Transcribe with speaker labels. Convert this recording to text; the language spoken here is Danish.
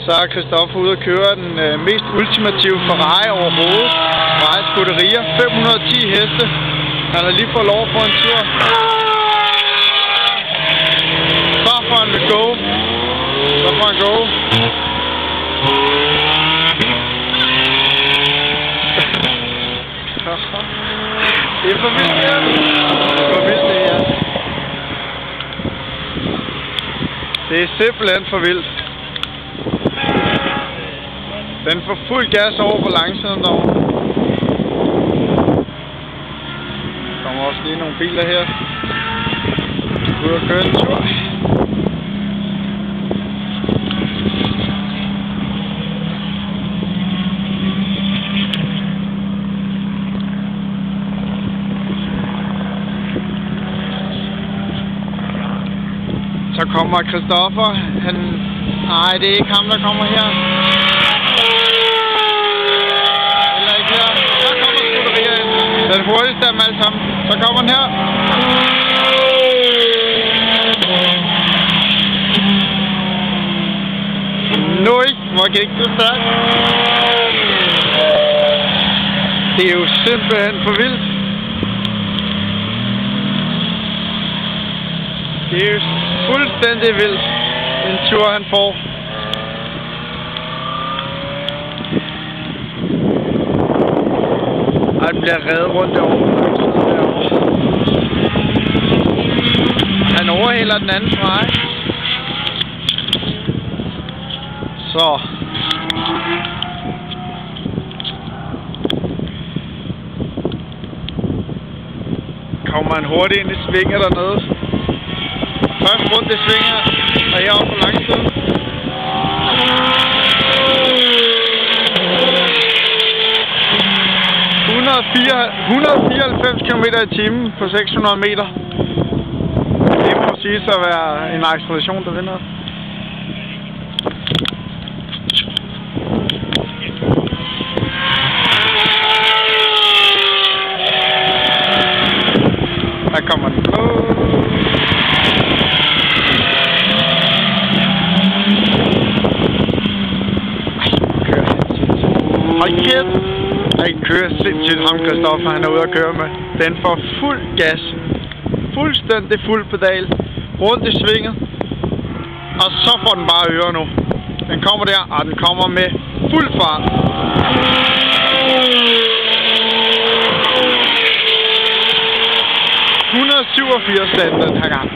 Speaker 1: Så er Christoffer ude at køre den mest ultimative Ferrari overhovedet. Ferrari Scuderia, 510 heste. Han har lige fået lov at få en tur. Så får han go. Så får han go. Det er for vildt, ja. Det er for vildt, det her. Det er simpelthen for vildt. Den får fuld gas over på langsiden derovre. Der kommer også lige nogle biler her. Ud og køre en tur. Så kommer Christoffer. Nej, det er ikke ham, der kommer her. Eller ikke her. Så kommer Scuderia ind. Den hurtigste af dem alle sammen. Så kommer den her. Nøj, hvor gik det stærkt. Det er jo simpelthen for vildt. Det er jo fuldstændig vildt, en tur han får. Og han bliver revet rundt derovre. Han overhælder den anden fra. Så. Kommer han hurtigt ind i svinget dernede. Først rundt i svinger, og heroppe på langsiden. 194 km/t på 600 meter. Det må siges at være en acceleration, der vinder. Der kommer den blå. Hold kæft! Han kører sindssygt ham, Christoffer, han er ude at køre med. Den får fuld gas. Fuldstændig fuld pedal. Rundt i svinget. Og så får den bare øre nu. Den kommer der, og den kommer med fuld fart. 187 den her gang.